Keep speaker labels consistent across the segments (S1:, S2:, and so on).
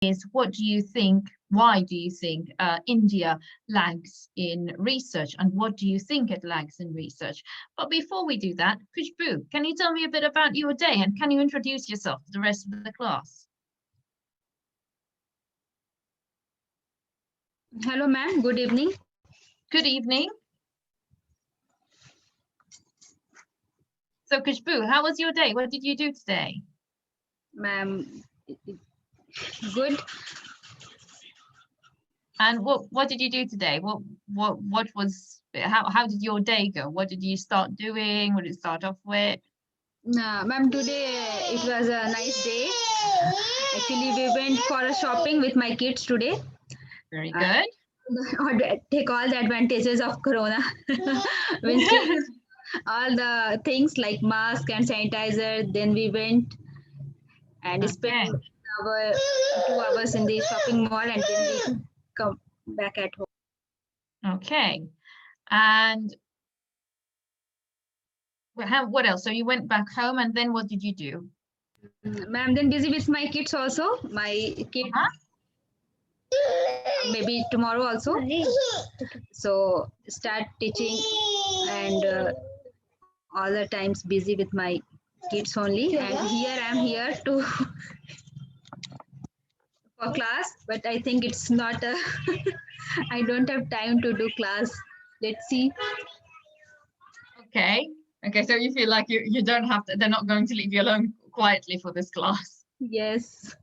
S1: is, what do you think, why do you think India lags in research, and what do you think it lags in research? But before we do that, Khushbu, can you tell me a bit about your day, and can you introduce yourself to the rest of the class?
S2: Hello, ma'am. Good evening.
S1: Good evening. So Khushbu, how was your day? What did you do today?
S2: Ma'am, good.
S1: And what did you do today? What was, how did your day go? What did you start doing? What did it start off with?
S2: Ma'am, today it was a nice day. Actually, we went for a shopping with my kids today.
S1: Very good.
S2: Take all the advantages of Corona. All the things like mask and sanitizer. Then we went and spent 2 hours in the shopping mall, and then we come back at home.
S1: Okay. And what else? So you went back home, and then what did you do?
S2: Ma'am, then busy with my kids also. My kids. Maybe tomorrow also. So start teaching, and all the times busy with my kids only. And here I'm here to for class, but I think it's not a I don't have time to do class. Let's see.
S1: Okay. Okay, so you feel like you don't have to, they're not going to leave you alone quietly for this class.
S2: Yes.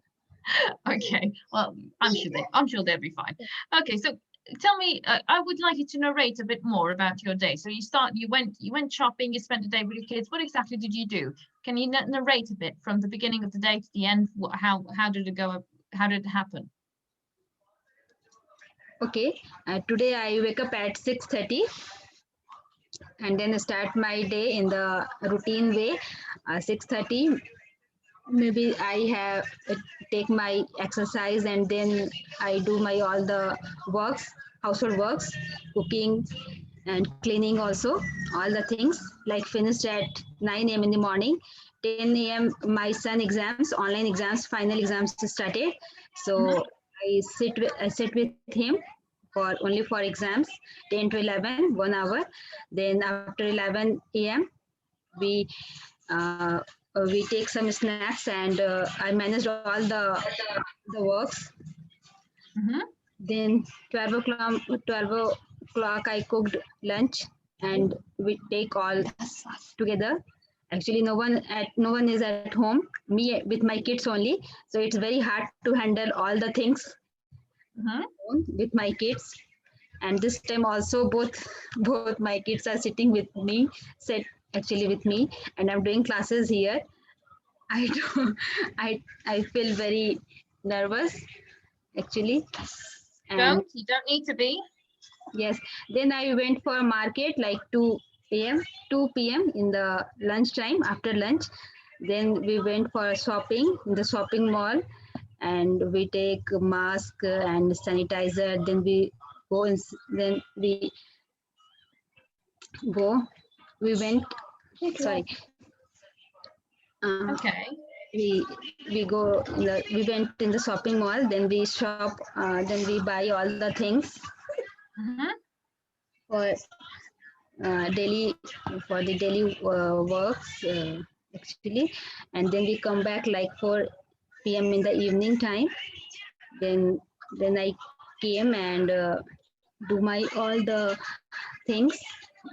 S1: Okay. Well, I'm sure they'll be fine. Okay, so tell me, I would like you to narrate a bit more about your day. So you went shopping, you spent the day with your kids. What exactly did you do? Can you narrate a bit from the beginning of the day to the end? How did it go? How did it happen?
S2: Okay. Today I wake up at 6:30 and then start my day in the routine way. 6:30, maybe I have take my exercise, and then I do my all the works, household works, cooking and cleaning also, all the things like finished at 9 a.m. in the morning. 10 a.m. my son exams, online exams, final exams started. So I sit with him for only for exams, 10 to 11, 1 hour. Then after 11 a.m. we uh, we take some snacks, and I managed all the works. Then 12 o'clock I cooked lunch, and we take all together. Actually, no one is at home. Me with my kids only, so it's very hard to handle all the things with my kids. And this time also both my kids are sitting with me, sit actually with me, and I'm doing classes here. I don't, I feel very nervous actually.
S1: And you don't need to be.
S2: Yes. Then I went for a market like 2 p.m. in the lunchtime, after lunch. Then we went for shopping in the shopping mall, and we take mask and sanitizer. Then we go and then we went, sorry.
S1: Okay.
S2: We go we went in the shopping mall, then we shop, then we buy all the things for daily, for the daily works actually. And then we come back like 4 p.m. in the evening time. Then I came and do my all the things.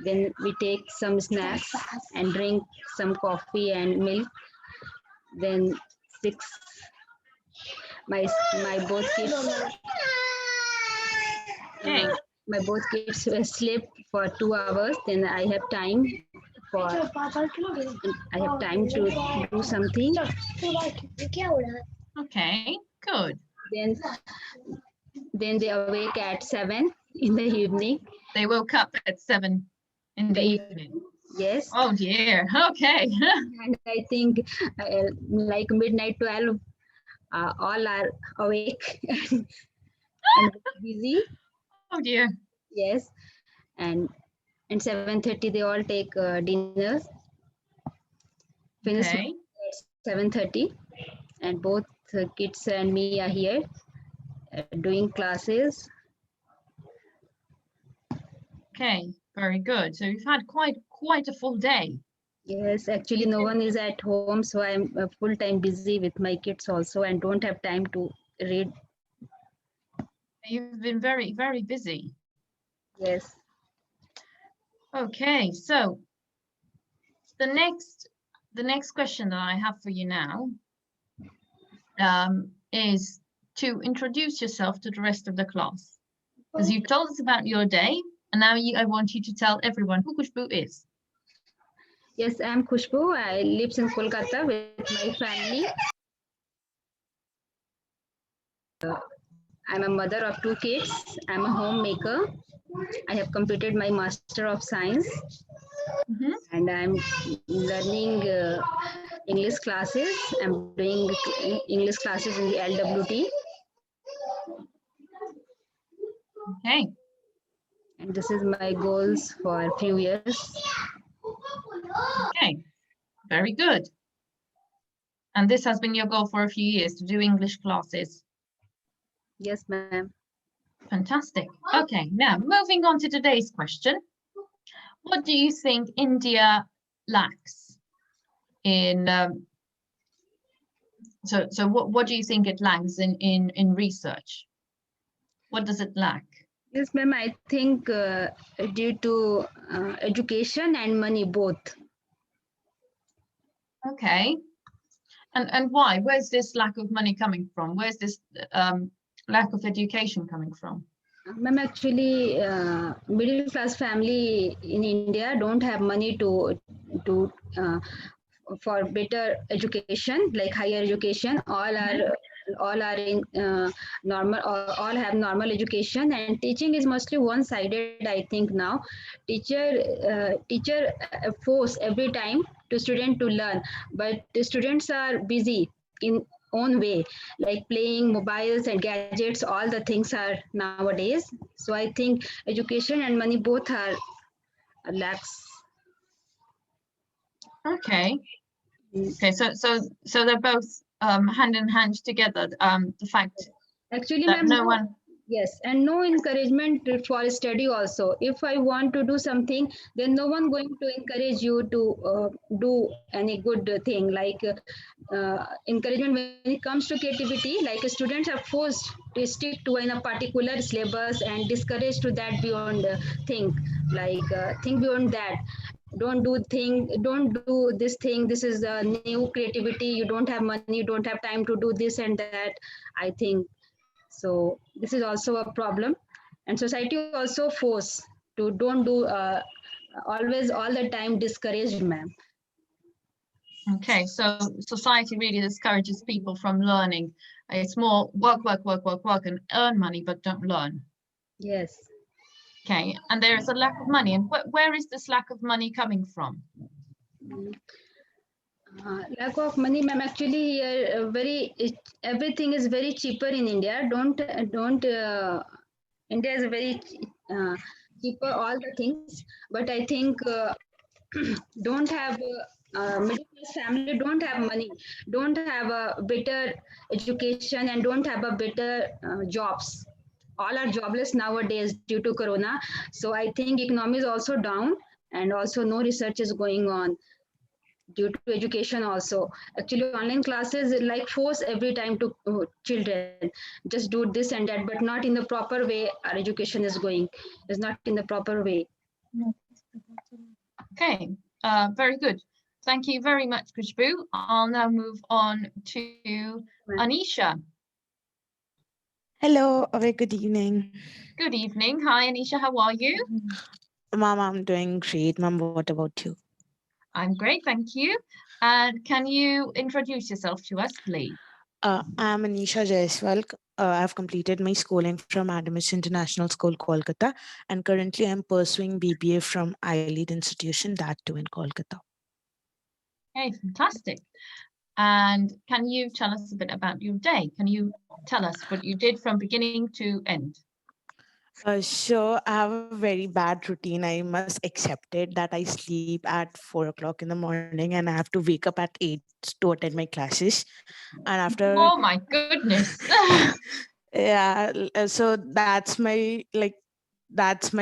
S2: Then we take some snacks and drink some coffee and milk. Then 6, my both kids my both kids sleep for 2 hours. Then I have time to do something.
S1: Okay, good.
S2: Then they awake at 7 in the evening.
S1: They woke up at 7 in the evening.
S2: Yes.
S1: Oh dear. Okay.
S2: And I think like midnight 12, all are awake and busy.
S1: Oh dear.
S2: Yes. And 7:30 they all take dinner. Finish
S1: okay.
S2: At 7:30, and both the kids and me are here doing classes.
S1: Okay, very good. So you've had quite a full day.
S2: Yes, actually no one is at home, so I'm full time busy with my kids also and don't have time to read.
S1: You've been very busy.
S2: Yes.
S1: Okay, so the next question that I have for you now is to introduce yourself to the rest of the class. Because you told us about your day, and now I want you to tell everyone who Khushbu is.
S2: Yes, I'm Khushbu. I live in Kolkata with my family. I'm a mother of 2 kids. I'm a homemaker. I have completed my Master of Science and I'm learning English classes. I'm doing English classes in the LWT.
S1: Okay.
S2: And this is my goals for a few years.
S1: Okay, very good. And this has been your goal for a few years, to do English classes.
S2: Yes, ma'am.
S1: Fantastic. Okay, now moving on to today's question. What do you think India lacks in so what do you think it lacks in research? What does it lack?
S2: Yes, ma'am. I think due to education and money both.
S1: Okay. And why? Where's this lack of money coming from? Where's this lack of education coming from?
S2: Ma'am, actually, middle class family in India don't have money to for better education, like higher education. All are in normal, or all have normal education, and teaching is mostly one-sided. I think now, teacher force every time to student to learn, but the students are busy in own way, like playing mobiles and gadgets. All the things are nowadays. So I think education and money both are lacks.
S1: Okay. Okay, so they're both hand in hand together. The fact
S2: Actually,
S1: that
S2: ma'am,
S1: no one.
S2: yes, and no encouragement for study also. If I want to do something, then no one going to encourage you to do any good thing. Like encouragement when it comes to creativity, like students are forced to stick to in a particular syllabus and discouraged to that beyond think. Like think beyond that. Don't do this thing. This is a new creativity. You don't have money. You don't have time to do this and that. I think so this is also a problem, and society also force to don't do always all the time discouraged, ma'am.
S1: Okay, so society really discourages people from learning. It's more work, and earn money, but don't learn.
S2: Yes.
S1: Okay, and there is a lack of money. And where is this lack of money coming from?
S2: Lack of money, ma'am. Actually, here everything is very cheaper in India. Don't India is very cheaper all the things, but I think don't have middle class family don't have money, don't have a better education, and don't have a better jobs. All are jobless nowadays due to corona. So I think economy is also down, and also no research is going on due to education also. Actually online classes like force every time to children just do this and that, but not in the proper way. Our education is going is not in the proper way.
S1: Okay, very good. Thank you very much, Khushbu. I'll now move on to Anisha.
S3: Hello, a very good evening.
S1: Good evening. Hi, Anisha. How are you?
S3: Mom, I'm doing great. Mom, what about you?
S1: I'm great, thank you. And can you introduce yourself to us, please?
S3: I'm Anisha Jaiswal. I've completed my schooling from Adamis International School, Kolkata, and currently I'm pursuing BBA from ILEAD Institution, that too in Kolkata.
S1: Okay, fantastic. And can you tell us a bit about your day? Can you tell us what you did from beginning to end?
S3: So I have a very bad routine. I must accept it that I sleep at 4 o'clock in the morning and I have to wake up at 8 to attend my classes. And after,
S1: Oh my goodness.
S3: yeah, so that's my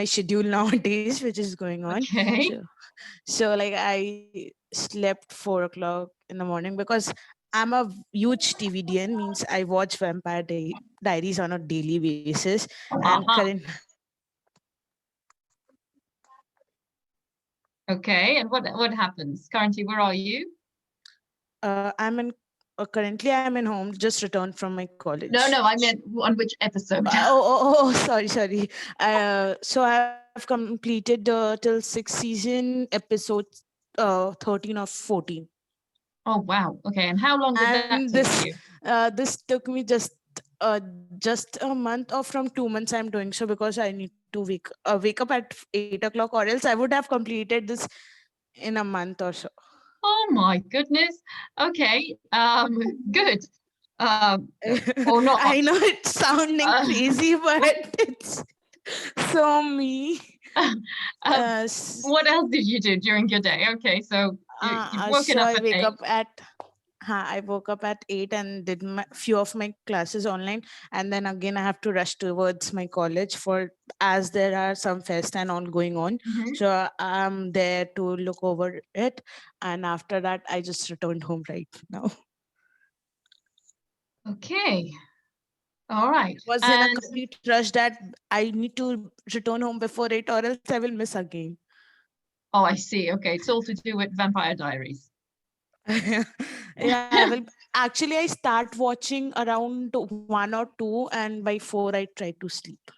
S3: schedule nowadays, which is going on.
S1: Okay.
S3: So like I slept 4 o'clock in the morning because I'm a huge TVDN, means I watch Diaries on a daily basis, and
S1: Uh-huh. Okay. And what happens currently? Where are you?
S3: I'm in currently I'm in home, just returned from my
S1: No,
S3: college.
S1: no, I meant on which episode?
S3: Sorry. So I've completed till sixth season episode 13 or 14,
S1: Oh, wow. Okay. And how long did that
S3: and
S1: take
S3: this
S1: you?
S3: this took me just a month, or from 2 months I'm doing so, because I need to wake up at 8 o'clock, or else I would have completed this in a month or so.
S1: Oh my goodness. Okay. Good. Or
S3: I
S1: not.
S3: know it's sounding
S1: Uh,
S3: crazy, but it's so me.
S1: uh,
S3: Uh, s-
S1: what else did you do during your day? Okay, so you've woken
S3: so
S1: up
S3: I
S1: at
S3: wake up
S1: 8.
S3: at I woke up at 8 and did few of my classes online, and then again I have to rush towards my college for, as there are some fest and all going on.
S1: Mhm.
S3: So I'm there to look over it, and after that I just returned home right now.
S1: Okay. All right.
S3: Was in a
S1: And
S3: complete rush that I need to return home before 8 or else I will miss again.
S1: oh, I see. Okay, it's all to do with Vampire Diaries.
S3: Yeah, I will actually I start watching around 1 or 2, and by 4 I try to sleep.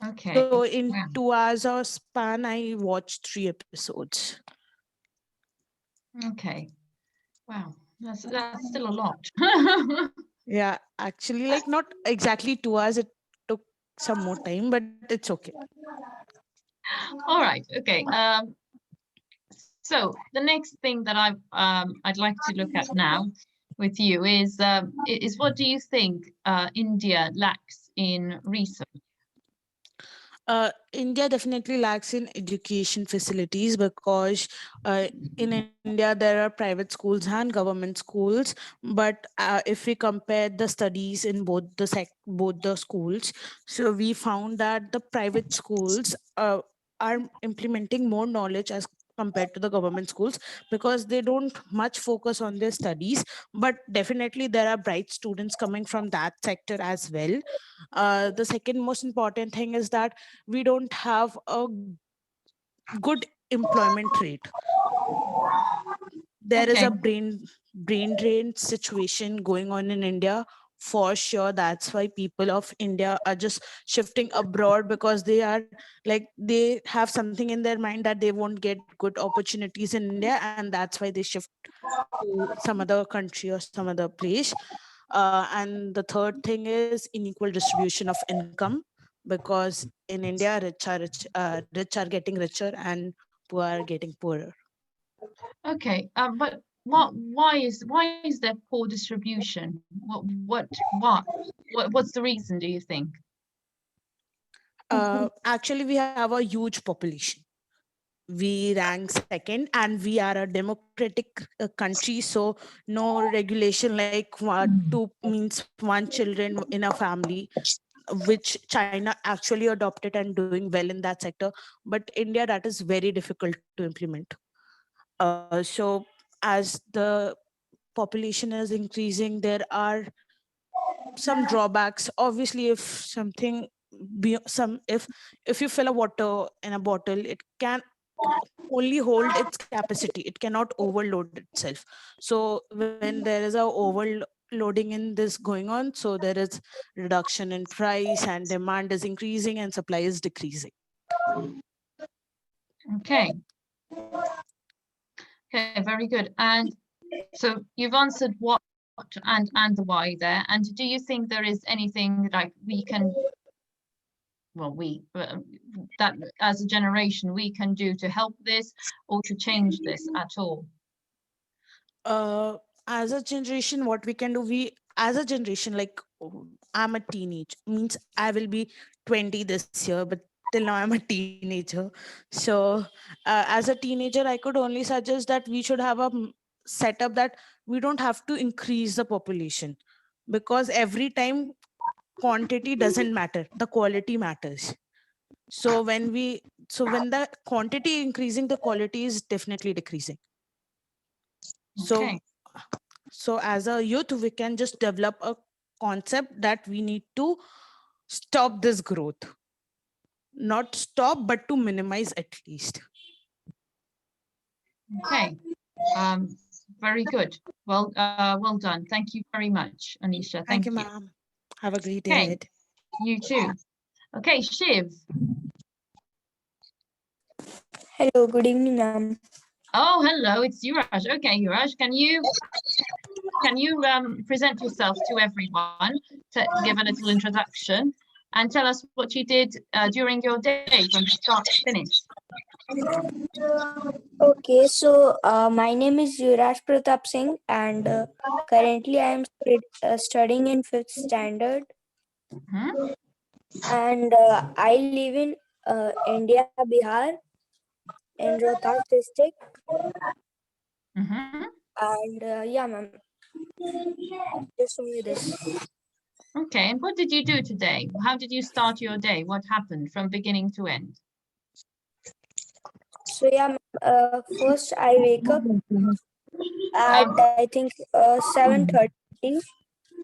S1: Okay.
S3: So in
S1: Wow.
S3: 2 hours or span I watch 3 episodes.
S1: Okay. Wow. That's still a lot.
S3: Yeah, actually like not exactly 2 hours, it took some more time, but it's okay.
S1: All right. Okay. So the next thing that I'd like to look at now with you is what do you think India lacks in research?
S3: India definitely lacks in education facilities, because in India there are private schools and government schools. But if we compare the studies in both the schools, so we found that the private schools are implementing more knowledge as compared to the government schools, because they don't much focus on their studies. But definitely there are bright students coming from that sector as well. The second most important thing is that we don't have a good employment rate. There is a
S1: Okay.
S3: brain drain situation going on in India, for sure. That's why people of India are just shifting abroad, because they are like, they have something in their mind that they won't get good opportunities in India, and that's why they shift to some other country or some other place. And the third thing is unequal distribution of income, because in India rich are getting richer and poor are getting poorer.
S1: Okay. But why is there poor distribution? What's the reason, do you think?
S3: Actually, we have a huge population. We rank second, and we are a democratic country, so no regulation like two means one children in a family, which China actually adopted and doing well in that sector. But India, that is very difficult to implement. So as the population is increasing, there are some drawbacks. Obviously, if something be some if you fill a water in a bottle, it can only hold its capacity, it cannot overload itself. So when there is a overloading in this going on, so there is reduction in price, and demand is increasing and supply is decreasing.
S1: Okay. Okay, very good. And so you've answered what and the why there. And do you think there is anything like we can, well, that as a generation we can do to help this or to change this at all?
S3: uh, as a generation, what we can do, we as a generation, like I'm a teenage, means I will be 20 this year, but till now I'm a teenager. So as a teenager, I could only suggest that we should have a setup that we don't have to increase the population, because every time quantity doesn't matter, the quality matters. So when the quantity increasing, the quality is definitely decreasing. So
S1: Okay.
S3: so as a youth, we can just develop a concept that we need to stop this growth, not stop but to minimize at least.
S1: Okay. Very good. Well done. Thank you very much, Anisha.
S3: Thank
S1: Thank
S3: you,
S1: you.
S3: ma'am. Have a great day
S1: Okay.
S3: ahead.
S1: You too. Okay, Shiv.
S4: Hello, good evening, ma'am.
S1: Oh, hello, it's Yuraj. Okay, Yuraj, can you present yourself to everyone to give a little introduction and tell us what you did during your day from start to finish?
S4: Okay, so my name is Yuraj Pratap Singh, and currently I am studying in fifth standard,
S1: Mhm,
S4: and I live in India, Bihar, in Rohtas district,
S1: mhm.
S4: and yeah, ma'am, just only this.
S1: Okay, and what did you do today? How did you start your day? What happened from beginning to end?
S4: So yeah, ma'am, first I wake up at
S1: Um,
S4: I think 7:30,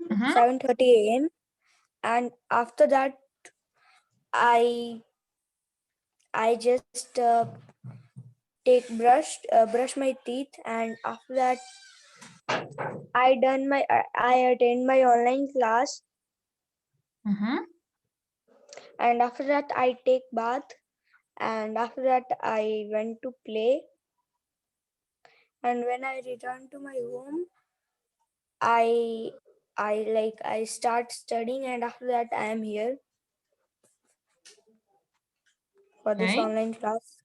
S1: mhm,
S4: 7:30 a.m. and after that I just brush my teeth, and after that I attend my online class,
S1: mhm.
S4: and after that I take bath, and after that I went to play, and when I return to my home I I start studying, and after that I am here for this
S1: Okay,
S4: online class.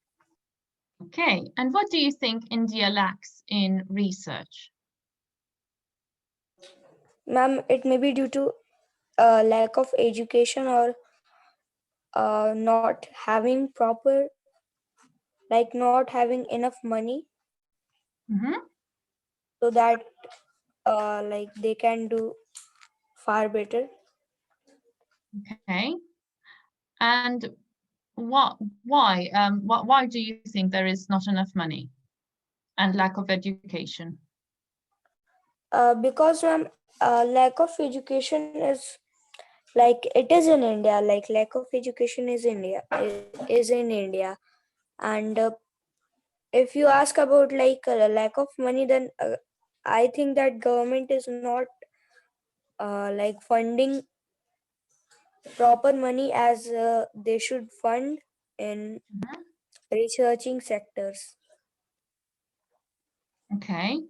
S1: okay. And what do you think India lacks in research?
S4: Ma'am, it may be due to lack of education, or not having proper, like not having enough money,
S1: Mhm,
S4: so that like they can do far better.
S1: okay. And why do you think there is not enough money and lack of education?
S4: Because lack of education is, like, it is in India, like lack of education is in India, and if you ask about like lack of money, then I think that government is not like funding proper money as they should fund in
S1: Mhm,
S4: researching sectors.
S1: okay.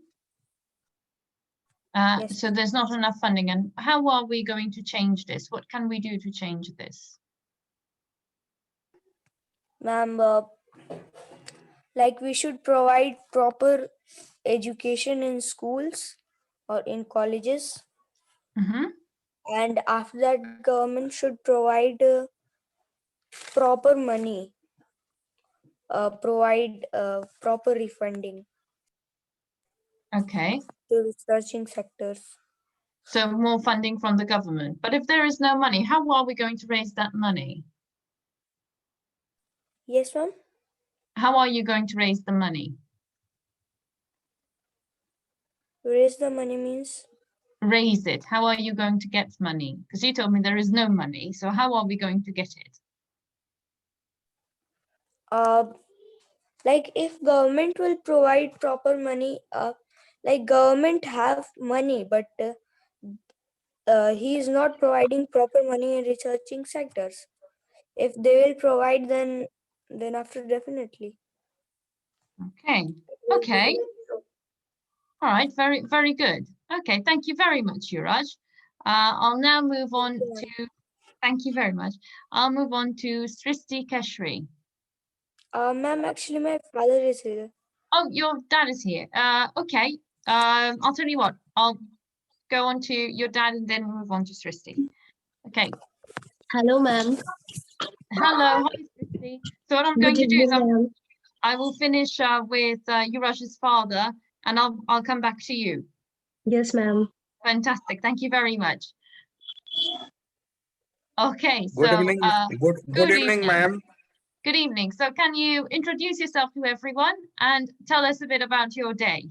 S4: Yes,
S1: So there's not enough funding, and how are we going to change this? What can we do to change this?
S4: ma'am. Like, we should provide proper education in schools or in colleges,
S1: Mhm,
S4: and after that government should provide proper money, provide proper refunding
S1: okay.
S4: to researching sectors.
S1: So more funding from the government. But if there is no money, how are we going to raise that money?
S4: Yes, ma'am.
S1: How are you going to raise the money?
S4: Raise the money means,
S1: Raise it. How are you going to get money? Because you told me there is no money. So how are we going to get it?
S4: uh like, if government will provide proper money, like government have money, but he is not providing proper money in researching sectors. If they will provide, then after, definitely
S1: Okay.
S4: it will be
S1: Okay.
S4: helpful.
S1: All right. Very, very good. Okay. Thank you very much, Yuraj. I'll now move
S4: Thank
S1: on
S4: you, ma'am.
S1: to, thank you very much. I'll move on to Sristi Keshri.
S4: Ma'am, actually my father is here.
S1: Oh, your dad is here. Okay. I'll tell you what. go on to your dad and then move on to Srishti. Okay.
S5: Hello, ma'am.
S1: Hello, hi Srishti. So what I'm going
S5: Good
S1: to do is
S5: evening, ma'am.
S1: I will finish with Yuraj's father, and I'll come back to you.
S5: Yes, ma'am.
S1: Fantastic. Thank you very much. Okay,
S6: Good
S1: so
S6: evening. Good
S1: good
S6: evening,
S1: evening.
S6: ma'am.
S1: Good evening. So can you introduce yourself to everyone and tell us a bit about your day?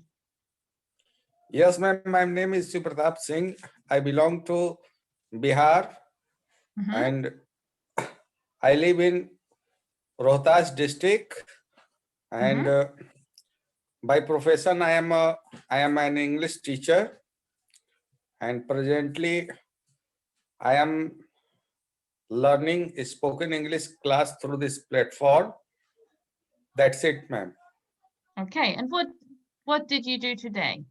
S6: Yes, ma'am. My name is Supratap Singh. I belong to Bihar
S1: Mhm.
S6: and I live in Rohtas district. And by profession, I am an English teacher. And presently, I am learning spoken English class through this platform. That's it, ma'am.
S1: Okay, and what did you do today?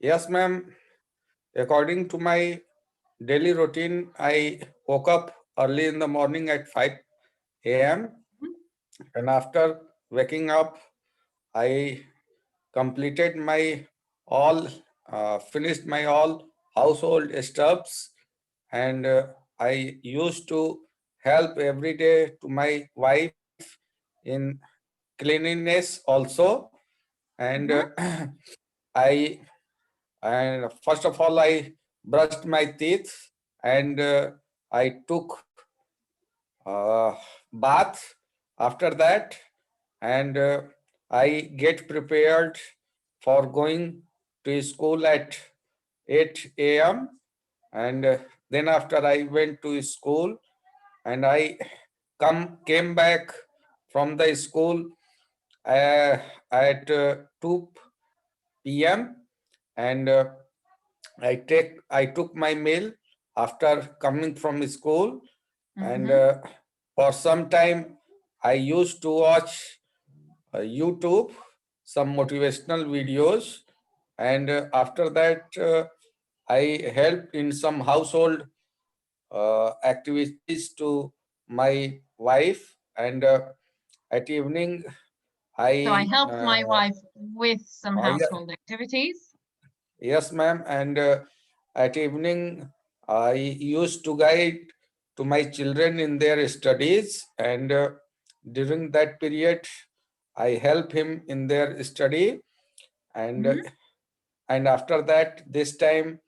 S6: Yes, ma'am. According to my daily routine, I woke up early in the morning at 5 a.m. and after waking up, I completed my all, finished my all household stuffs, and I used to help every day to my wife in cleanliness also, and I and first of all I brushed my teeth and I took bath after that, and I get prepared for going to school at 8 a.m. and then after I went to school and I came back from the school at 2 p.m. and I took my meal after coming from school, and for some time I used to watch YouTube, some motivational videos, and after that I helped in some household activities to my wife, and at evening
S1: So I
S6: I
S1: helped my wife with some household activities.
S6: yes, ma'am. And at evening, I used to guide to my children in their studies, and during that period, I help him in their study, and and after that, this time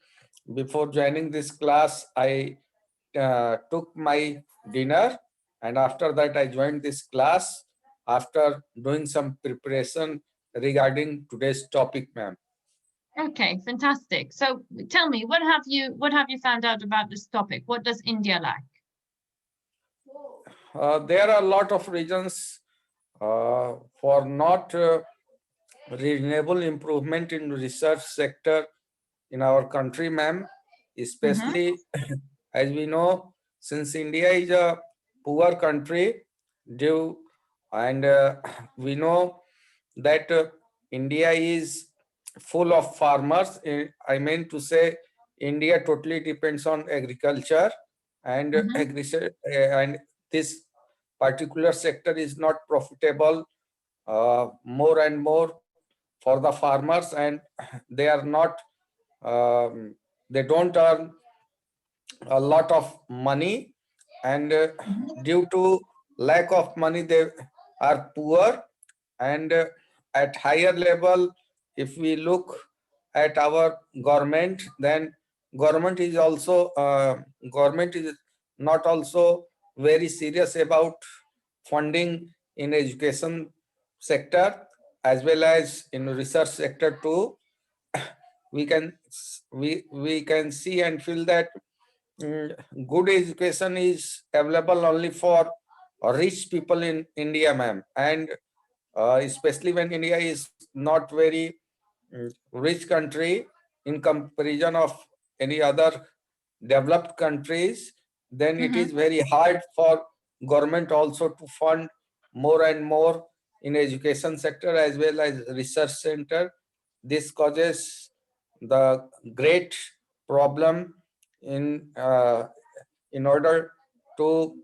S6: before joining this class, I took my dinner, and after that, I joined this class after doing some preparation regarding today's topic, ma'am.
S1: Okay, fantastic. So tell me, what have you found out about this topic? What does India lack?
S6: There are a lot of reasons for not reasonable improvement in research sector in our country, ma'am. Especially as we know, since India is a poor country, due and we know that India is full of farmers. I mean to say, India totally depends on agriculture, and and this particular sector is not profitable more and more for the farmers, and they are not they don't earn a lot of money, and due to lack of money they are poor, and at higher level if we look at our government, then government is also government is not also very serious about funding in education sector as well as in research sector too. We can see and feel that good education is available only for rich people in India, ma'am, and especially when India is not very rich country in comparison of any other developed countries, then it is very hard for government also to fund more and more in education sector as well as research center. This causes the great problem in order to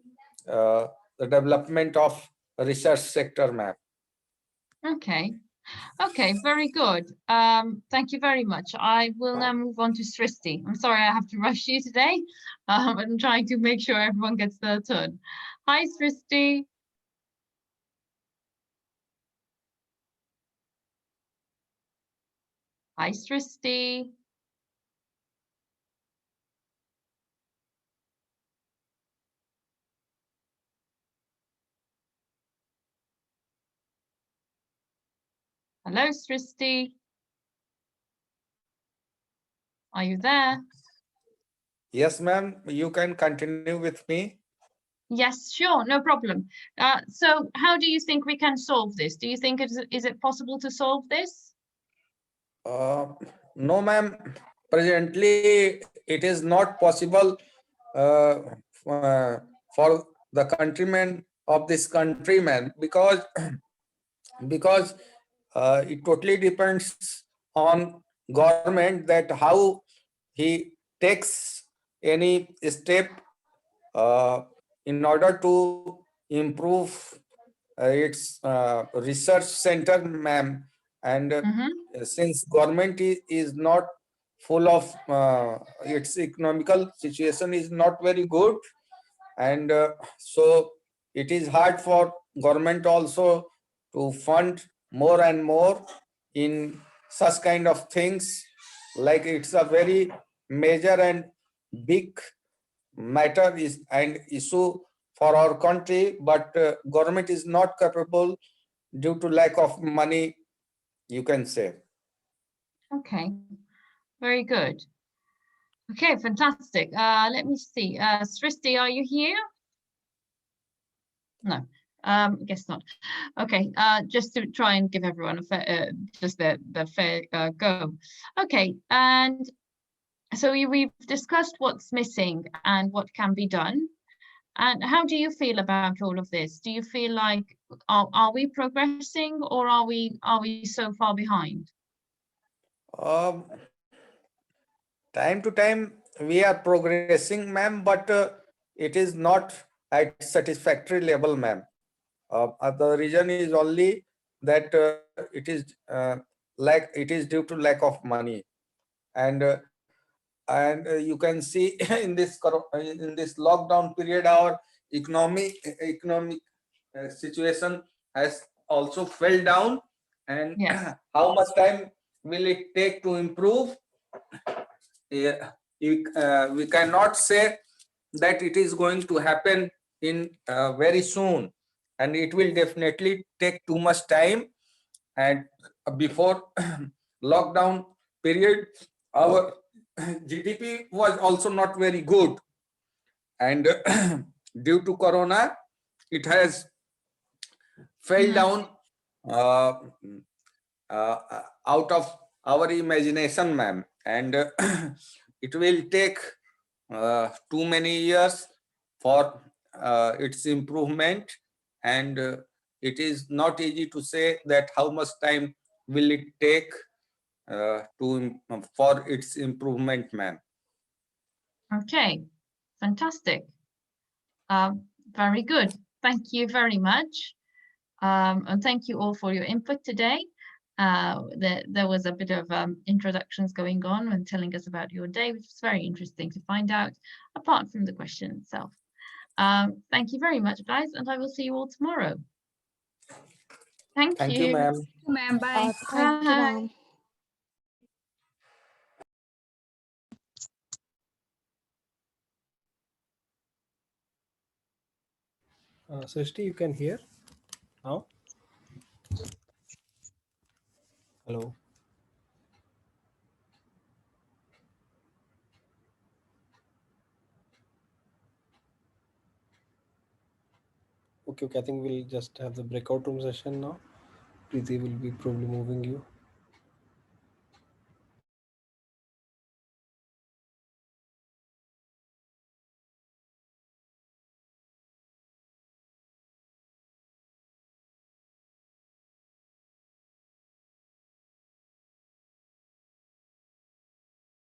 S6: the development of research sector, ma'am.
S1: Okay. Okay, very good. Thank you very much. I will now move on to Sristi. I'm sorry I have to rush you today. I'm trying to make sure everyone gets their turn. Hi, Sristi. Hi, Sristi. Hello, Sristi. Are you there?
S6: Yes, ma'am. You can continue with me.
S1: Yes, sure, no problem. So how do you think we can solve this? Do you think is it possible to solve this?
S6: No, ma'am. Presently, it is not possible uh, for the countrymen of this country, man, because it totally depends on government that how he takes any step uh, in order to improve its research center, ma'am. And since government is not full of its economical situation is not very good, and so it is hard for government also to fund more and more in such kind of things, like it's a very major and big matter is and issue for our country, but government is not capable due to lack of money, you can say.
S1: Okay, very good. Okay, fantastic. Let me see. Sristi, are you here? No, guess not. Okay, just to try and give everyone a fair, just the fair go. Okay, and so we've discussed what's missing and what can be done. And how do you feel about all of this? Do you feel like are we progressing, or are we so far behind?
S6: um, Time to time we are progressing, ma'am, but it is not at satisfactory level, ma'am. The reason is only that it is due to lack of money, and you can see in this lockdown period our economic situation has also fell down, and
S1: Yes.
S6: how much time will it take to improve? Yeah, we cannot say that it is going to happen in very soon, and it will definitely take too much time. And before lockdown period, our GDP was also not very good, and due to corona it has fell down uh, out of our imagination, ma'am, and it will take too many years for its improvement, and it is not easy to say that how much time will it take for its improvement, ma'am.
S1: Okay, fantastic. Very good. Thank you very much. And thank you all for your input today. There was a bit of introductions going on and telling us about your day, which is very interesting to find out, apart from the question itself. Thank you very much, guys, and I will see you all tomorrow. Thank
S6: Thank you,
S1: you.
S6: ma'am.
S2: Ma'am, bye.
S3: Thank you, ma'am.
S7: Srishti, you can hear now? Hello. Okay, I think we'll just have the breakout room session now. Preeti will be probably moving you.